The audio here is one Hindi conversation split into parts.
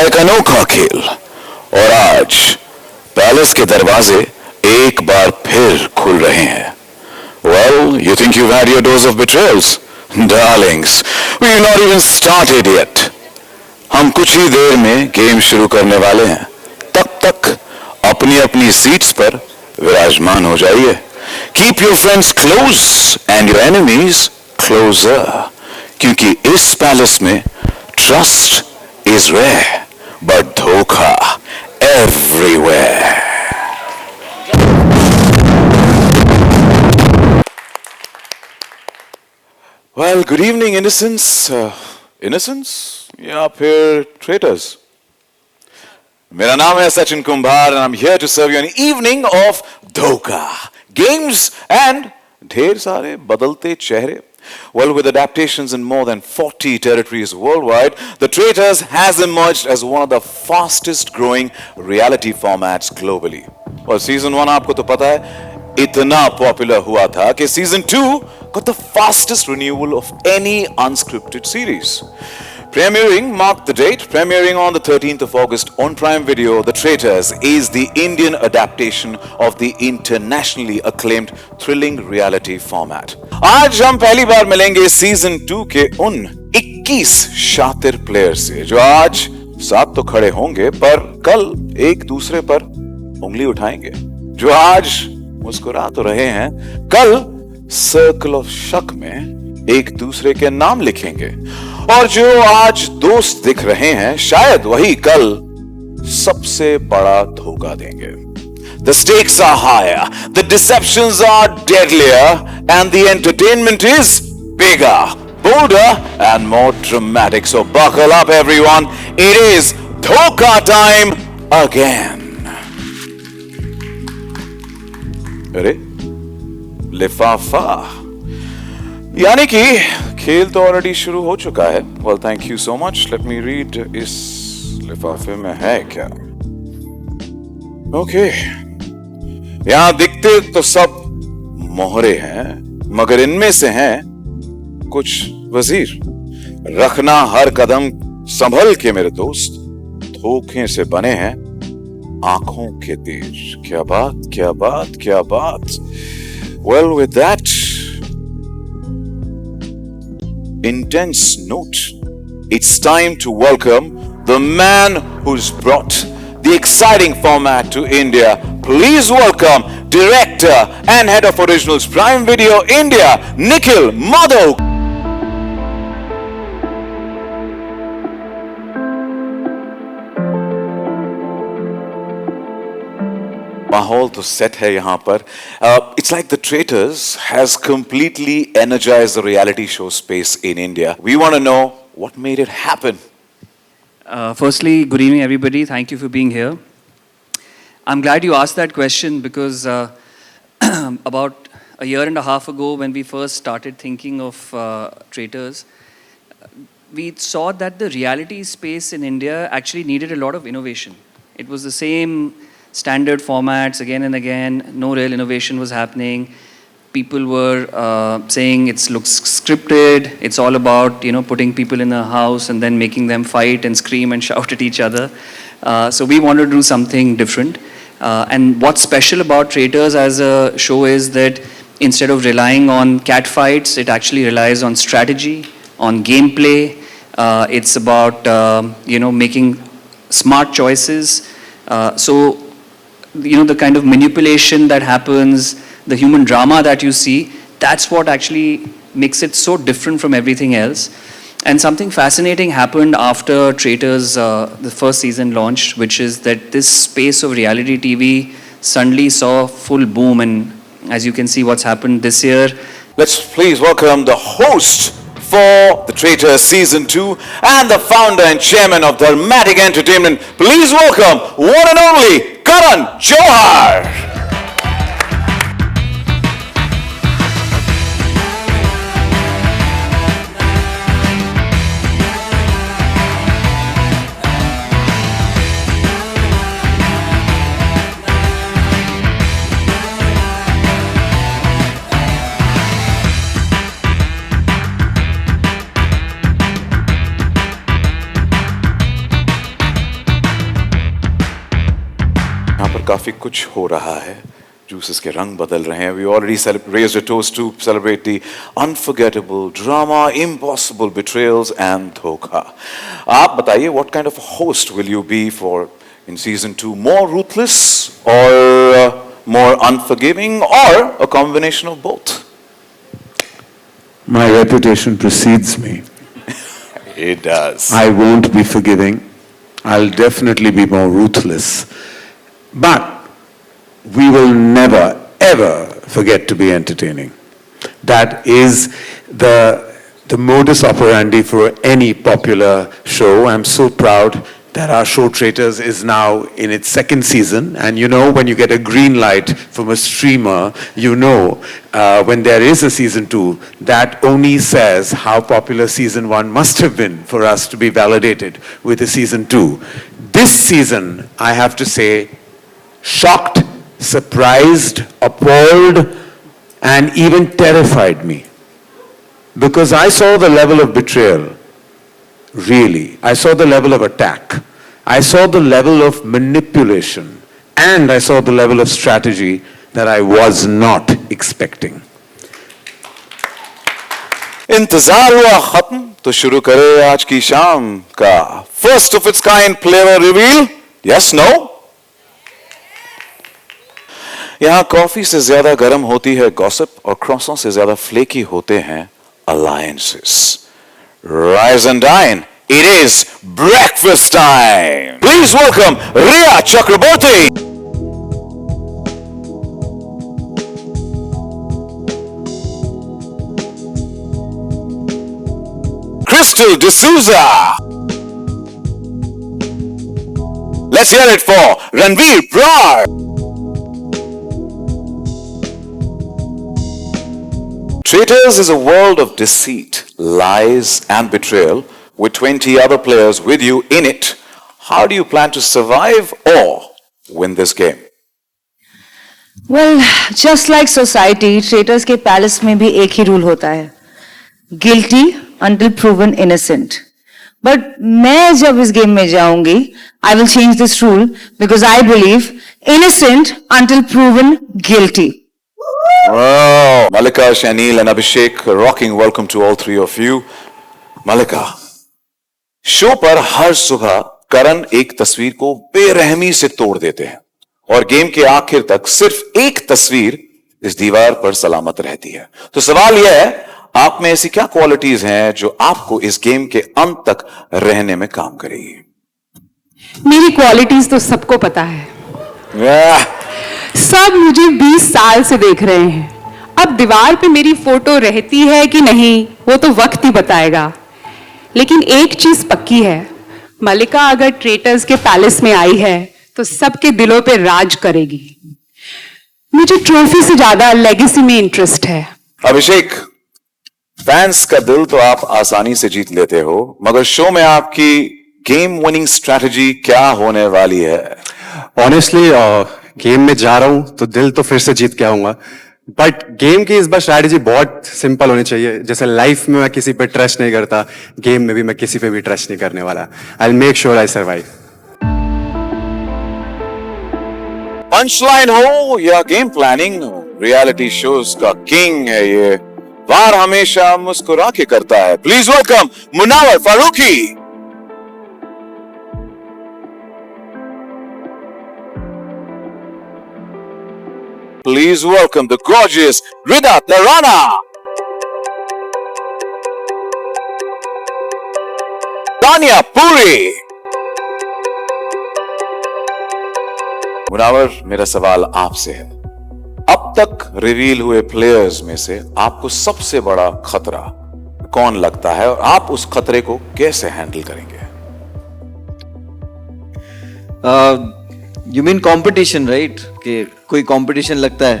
एक अनोखा खेल और आज पैलेस के दरवाजे एक बार फिर खुल रहे हैं. Well, you think you've had your dose of betrayals? Darlings, we've not even started yet. हम कुछ ही देर में गेम शुरू करने वाले हैं. तब तक अपनी अपनी सीट्स पर विराजमान हो जाइए. Keep your friends close and your enemies closer. क्योंकि इस पैलेस में trust is rare, but धोखा everywhere. Well, good evening, innocents. Innocents? या फिर traitors? मेरा नाम है सचिन कुंभार and I'm here to serve you an evening of धोखा, games and ढेर सारे बदलते चेहरे. Well, with adaptations in more than 40 territories worldwide, The Traitors has emerged as one of the fastest growing reality formats globally. और season 1 आपको तो पता है इतना पॉपुलर हुआ था कि season 2 got the fastest renewal of any unscripted series. Premiering, mark the date, premiering on the 13th of August on Prime Video, The Traitors is the Indian adaptation of the internationally acclaimed thrilling reality format. आज हम पहली बार मिलेंगे सीजन 2 के उन 21 शातिर प्लेयर से जो आज साथ तो खड़े होंगे पर कल एक दूसरे पर उंगली उठाएंगे. जो आज मुस्कुरा तो रहे हैं कल सर्कल ऑफ शक में एक दूसरे के नाम लिखेंगे. और जो आज दोस्त दिख रहे हैं शायद वही कल सबसे बड़ा धोखा देंगे. The stakes are higher, the deceptions are deadlier, and the entertainment is bigger, bolder, and more dramatic. So buckle up, everyone. It is Dhokha time again. अरे लिफाफा यानी कि खेल तो ऑलरेडी शुरू हो चुका है. Well thank you so much. Let me read इस लिफाफे में है क्या. ओके यहां दिखते तो सब मोहरे हैं मगर इनमें से हैं कुछ वजीर. रखना हर कदम संभल के मेरे दोस्त. धोखे से बने हैं आंखों के तीर. क्या बात क्या बात क्या बात. Well with that intense note, it's time to welcome the man who's brought the exciting format to India. Please welcome director and head of originals Prime Video India, Nikhil Madhav. माहौल तो सेट है यहाँ पर. It's like The Traitors has completely energized the reality show space in India. We want to know what made it happen. Firstly, good evening everybody. Thank you for being here. I'm glad you asked that question because about a year and a half ago when we first started thinking of Traitors, we saw that the reality space in India actually needed a lot of innovation. It was the same standard formats again and again. No real innovation was happening. People were saying it looks scripted. It's all about putting people in a house and then making them fight and scream and shout at each other. So we wanted to do something different. And what's special about Traitors as a show is that instead of relying on cat fights, it actually relies on strategy, on gameplay. It's about making smart choices. So the kind of manipulation that happens, the human drama that you see, that's what actually makes it so different from everything else. And something fascinating happened after Traitors, the first season launched, which is that this space of reality TV suddenly saw full boom. And as you can see what's happened this year. Let's please welcome the host for The Traitors Season 2 and the founder and chairman of Dramatic Entertainment. Please welcome one and only Karan Johar. काफी कुछ हो रहा है, जूसेस के रंग बदल रहे हैं. We already raised a toast to celebrate the unforgettable drama, impossible betrayals and धोखा. आप बताइए, what kind of host will you be for in season 2? More ruthless or more unforgiving or a combination of both? My reputation precedes me. It does. I won't be forgiving. I'll definitely be more ruthless. But we will never, ever forget to be entertaining. That is the modus operandi for any popular show. I'm so proud that our show Traitors is now in its second season. And you know, when you get a green light from a streamer, you know when there is a season 2, that only says how popular season 1 must have been for us to be validated with a season 2. This season, I have to say, shocked, surprised, appalled, and even terrified me. Because I saw the level of betrayal. Really, I saw the level of attack. I saw the level of manipulation. And I saw the level of strategy that I was not expecting. इंतजार हुआ खत्म, तो शुरू करें आज की शाम का first of its kind player reveal. Yes, no? यहां कॉफी से ज्यादा गर्म होती है गॉसिप और क्रॉसों से ज्यादा फ्लेकी होते हैं alliances. Rise and dine. It is breakfast time. Please welcome Rhea Chakraborty. Crystal D'Souza. Let's hear it for Ranveer Brar. Traitors is a world of deceit, lies, and betrayal with 20 other players with you in it. How do you plan to survive or win this game? Well, just like society, traitors के पैलेस में भी एक ही रूल होता है, guilty until proven innocent. But मैं जब इस गेम में जाऊंगी, I will change this rule because I believe innocent until proven guilty. Oh, Malika, Shanil, and Abhishek, rocking welcome to all three of you. Malika, show पर हर सुबह करण एक तस्वीर को बेरहमी से तोड़ देते हैं और गेम के आखिर तक सिर्फ एक तस्वीर इस दीवार पर सलामत रहती है. तो सवाल यह है, आप में ऐसी क्या क्वालिटीज हैं जो आपको इस गेम के अंत तक रहने में काम करेगी? मेरी क्वालिटीज तो सबको पता है. सब मुझे 20 साल से देख रहे हैं. अब दीवार पे मेरी फोटो रहती है कि नहीं, वो तो वक्त ही बताएगा. लेकिन एक चीज पक्की है, मलिका अगर ट्रेटर्स के पैलेस में आई है तो सबके दिलों पे राज करेगी. मुझे ट्रॉफी से ज्यादा लेगेसी में इंटरेस्ट है. अभिषेक, फैंस का दिल तो आप आसानी से जीत लेते हो, मगर शो में आपकी गेम विनिंग स्ट्रैटेजी क्या होने वाली है? ऑनेस्टली गेम में जा रहा हूं तो दिल तो फिर से जीत के आऊंगा, बट गेम की इस बार स्ट्रैटेजी बहुत सिंपल होनी चाहिए. जैसे लाइफ में मैं किसी पे ट्रस्ट नहीं करता, गेम में भी मैं किसी पे भी ट्रस्ट नहीं करने वाला. I will make sure I survive. Punchline हो या गेम प्लानिंग, रियलिटी शोज का किंग है ये. वार हमेशा मुस्कुरा के करता है. Please welcome Munawar Faruqui. Please welcome the gorgeous Rida Tarana. Tanya Puri. Munawar, मेरा सवाल आपसे है. अब तक रिवील हुए प्लेयर्स में से आपको सबसे बड़ा खतरा कौन लगता है और आप उस खतरे को कैसे हैंडल करेंगे? You mean competition, right? कि कोई कंपटीशन लगता है.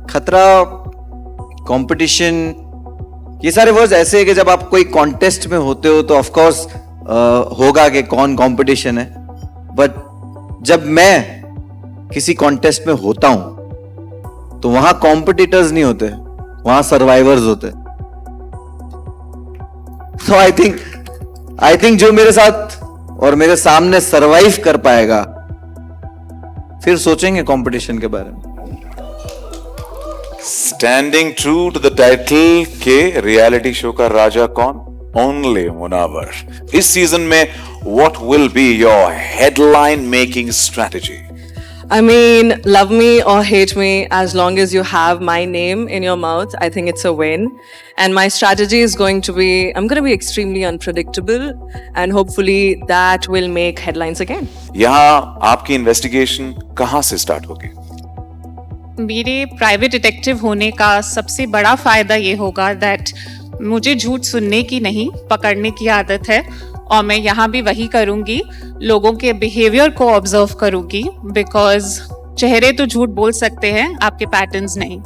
खतरा, कंपटीशन, ये सारे वर्ड्स ऐसे हैं कि जब आप कोई कॉन्टेस्ट में होते हो तो ऑफ कोर्स होगा कि कौन कंपटीशन है. बट जब मैं किसी कॉन्टेस्ट में होता हूं तो वहां कॉम्पिटिटर्स नहीं होते, वहां सर्वाइवर्स होते. तो आई थिंक जो मेरे साथ और मेरे सामने सरवाइव कर पाएगा फिर सोचेंगे कंपटीशन के बारे में। Standing true to the title के रियलिटी शो का राजा कौन? ओनली मुनावर। इस सीजन में what will be your headline making strategy? I mean, love me or hate me, as long as you have my name in your mouth, I think it's a win. And my strategy is going to be, I'm going to be extremely unpredictable, and hopefully that will make headlines again. यहां आपकी इन्वेस्टिगेशन कहां से स्टार्ट होगी? मेरे प्राइवेट डिटेक्टिव होने का सबसे बड़ा फायदा ये होगा दैट मुझे झूठ सुनने की नहीं, पकड़ने की आदत है, और मैं यहाँ भी वही करूँगी, लोगों के बिहेवियर को ऑब्जर्व करूँगी, बिकॉज चेहरे तो झूठ बोल सकते हैं, आपके पैटर्न्स नहीं।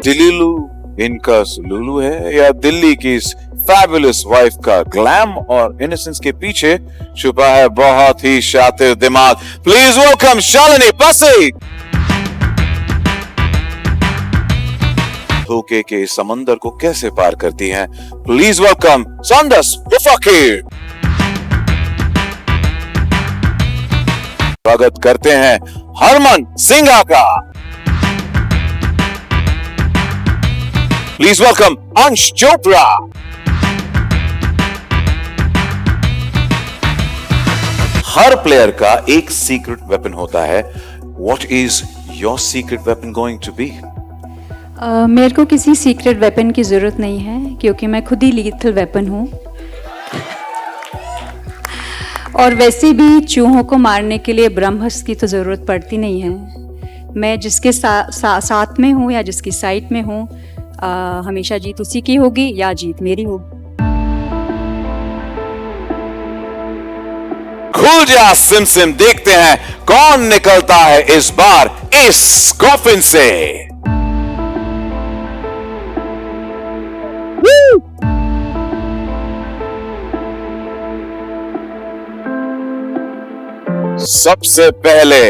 दिल्लू इनका सुलुलु है या दिल्ली की इस फैबुलस वाइफ का ग्लैम और इनोसेंस के पीछे छुपा है बहुत ही शातिर दिमाग? प्लीज वेलकम शालिनी बसी। धोखे के समंदर को कैसे पार करती हैं? प्लीज वेलकम संदस फकीर। स्वागत करते हैं हरमन सिंघा का। प्लीज वेलकम अंश चोपड़ा। हर प्लेयर का एक सीक्रेट वेपन होता है। What is your secret weapon going to be? मेरे को किसी सीक्रेट वेपन की ज़रूरत नहीं है, क्योंकि मैं खुद ही लीथल वेपन हूँ। और वैसे भी चूहों को मारने के लिए ब्रह्मास्त्र की तो ज़रूरत पड़ती नहीं है। मैं जिसके साथ में हूँ या जिसकी साइड में हूँ, हमेशा जीत उसी की होगी या जीत मेरी होगी। खुल जा सिम सिम, देखते हैं कौन निकलता है इस बार इस कॉफिन से। सबसे पहले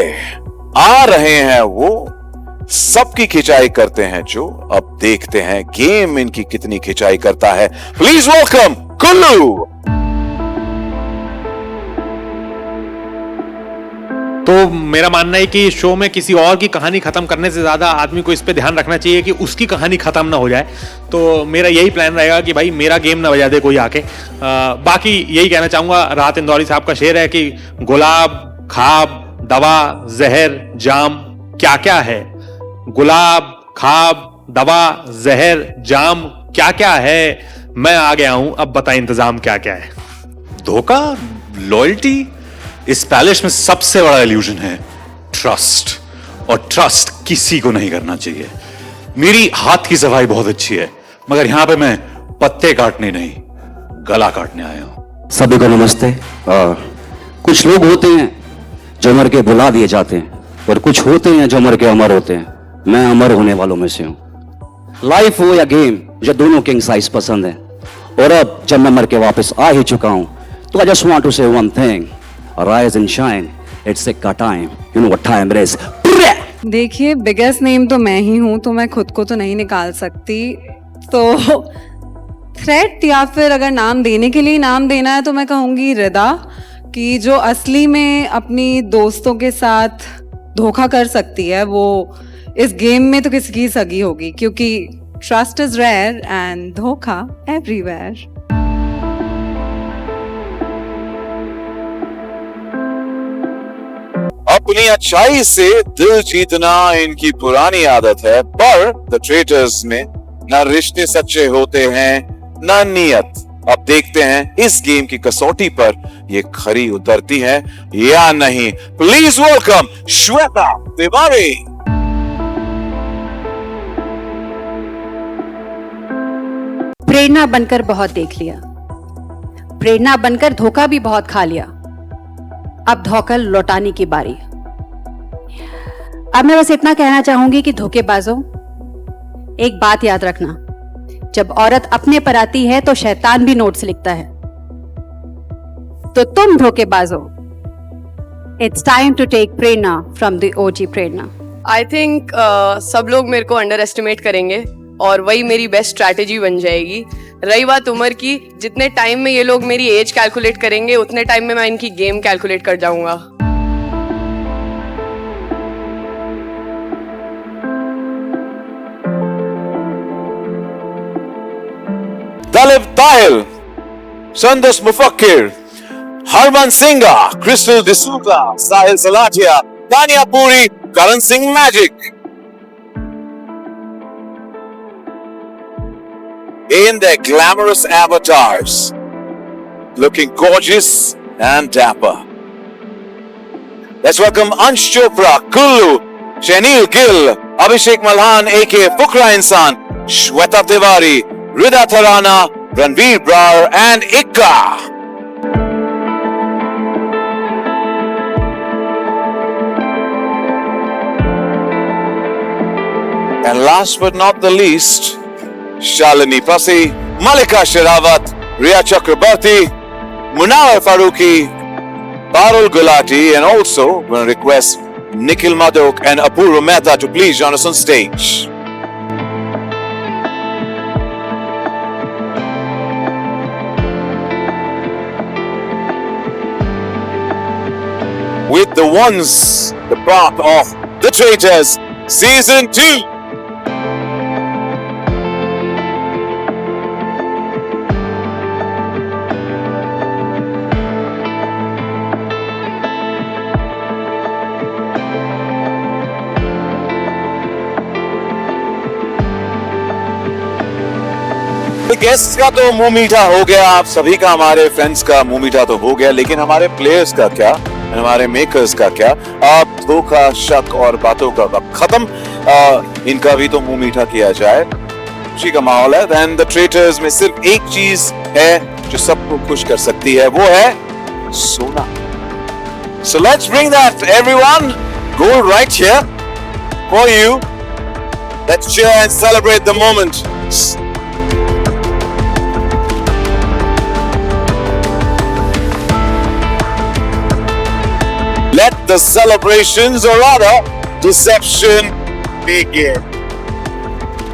आ रहे हैं वो, सबकी खिंचाई करते हैं जो। अब देखते हैं गेम इनकी कितनी खिंचाई करता है। Please welcome Kullu. तो मेरा मानना है कि शो में किसी और की कहानी खत्म करने से ज्यादा आदमी को इस पे ध्यान रखना चाहिए कि उसकी कहानी खत्म ना हो जाए। तो मेरा यही प्लान रहेगा कि भाई मेरा गेम ना बजा दे कोई आके। बाकी यही कहना चाहूंगा, राहत इंदौरी साहब का शेर है कि गुलाब, खाब, दवा, जहर, जाम क्या क्या है। गुलाब, खाब, दवा, जहर, जाम क्या क्या है। मैं आ गया हूं, अब बता इंतजाम क्या क्या है। धोखा, लॉयल्टी, इस पैलेस में सबसे बड़ा इल्यूजन है ट्रस्ट, और ट्रस्ट किसी को नहीं करना चाहिए। मेरी हाथ की सफाई बहुत अच्छी है, मगर यहां पे मैं पत्ते काटने नहीं, गला काटने आया हूं। सभी को नमस्ते। कुछ लोग होते हैं जो मर के बुला दिए जाते हैं, और कुछ होते हैं जो मर के अमर होते हैं। मैं अमर होने वालों में से हूं। लाइफ हो या गेम, मुझे दोनों किंग साइज पसंद है। और अब जब मैं मर के वापस आ ही चुका हूं, तो आई जस्ट वांट टू से one thing, rise and shine, it's a time, you know what time it is। देखिए, बिगेस्ट नेम तो मैं ही हूँ, तो मैं खुद को तो नहीं निकाल सकती। तो थ्रेट या फिर अगर नाम देने के लिए नाम देना है तो मैं कहूँगी रिदा, कि जो असली में अपनी दोस्तों के साथ धोखा कर सकती है, वो इस गेम में तो किसी की सगी होगी, क्योंकि ट्रस्ट इज रेयर एंड धोखा एवरीवेयर। अपनी अच्छाई से दिल जीतना इनकी पुरानी आदत है, पर द ट्रेटर्स में न रिश्ते सच्चे होते हैं न नियत। अब देखते हैं इस गेम की कसौटी पर ये खरी उतरती है या नहीं। Please welcome Shweta Tiwari. प्रेरणा बनकर बहुत देख लिया, प्रेरणा बनकर धोखा भी बहुत खा लिया, अब धोखा लौटाने की बारी। अब मैं बस इतना कहना चाहूंगी कि धोखेबाजों, एक बात याद रखना, जब औरत अपने पर आती है तो शैतान भी नोट्स लिखता है। तो तुम धोखेबाजों, it's time to take Prerna from the OG Prerna. I think सब लोग मेरे को अंडर एस्टिमेट करेंगे और वही मेरी बेस्ट स्ट्रैटेजी बन जाएगी। रही बात उम्र की, जितने टाइम में ये लोग मेरी एज कैलकुलेट करेंगे उतने टाइम में मैं इनकी गेम कैलकुलेट कर जाऊंगा। Talib Tahir, Sandas Mufakkir, Harman Singha, Crystal D'Souza, Sahil Salatia, Tanya Puri, Karan Singh Magic. In their glamorous avatars, looking gorgeous and dapper. Let's welcome Ansh Chopra, Kullu, Shanil Gill, Abhishek Malhan aka Fukra Insan, Shweta Tiwari, Rida Tharana, Ranveer Brar and Ikka. And last but not the least, Shalini Pasi, Malika Sherawat, Riya Chakrabarti, Munawar Farooqi, Parul Gulati, and also we're going to request Nikhil Madok and Apurva Mehta to please join us on stage. With the ones, the part of The Traitors Season 2. Guest का तो मुंह मीठा हो गया, आप सभी का, हमारे फ्रेंड्स का मुंह मीठा तो हो गया, लेकिन हमारे प्लेयर्स का क्या, हमारे मेकर्स का क्या? आप धोखा, शक और बातों का वक्त खत्म, इनका भी तो मुंह मीठा किया जाए। खुशी का माहौल है। एंड द ट्रेटर्स में सिर्फ एक चीज है जो सबको खुश कर सकती है, वो है सोना। So let's bring that everyone. Go right here for you. Let's cheer and celebrate the moment. Let the celebrations, or rather, deception begin.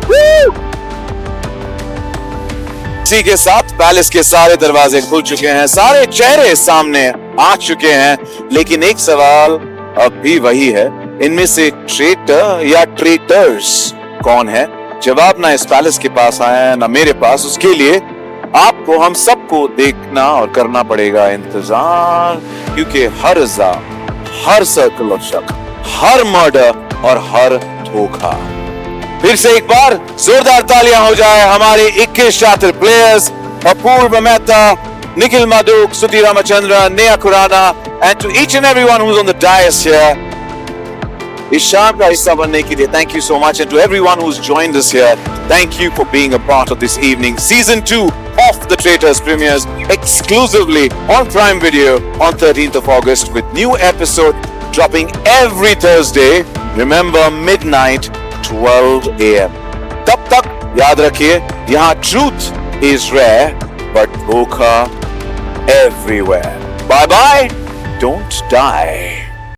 Woo! इसी के साथ पैलेस के सारे दरवाजे खुल चुके हैं, सारे चेहरे सामने आ चुके हैं, लेकिन एक सवाल अब भी वही है, इनमें से ट्रेटर या ट्रेटर्स कौन है? जवाब ना इस पैलेस के पास आया है ना मेरे पास, उसके लिए आपको, हम सबको देखना और करना पड़ेगा इंतजार, क्योंकि हर इल्जाम, हर सर्कल ऑफ शक, हर मर्डर और हर धोखा। फिर से एक बार जोरदार तालियां हो जाए हमारे 21 शातिर players, Apurva Mehta, Nikhil Madhuk, Sudhir Ramchandra, Neha Khurana, and to each and everyone who is on the dais here. इस शाम का हिस्सा बनने के लिए thank you so much, and to everyone who has joined us here, thank you for being a part of this evening. Season 2 of The Traitors premieres exclusively on Prime Video on 13th of August with new episode dropping every Thursday. Remember, midnight, 12 AM. तब तक याद रखिए, यहाँ truth is rare, but धोखा everywhere. Bye bye. Don't die.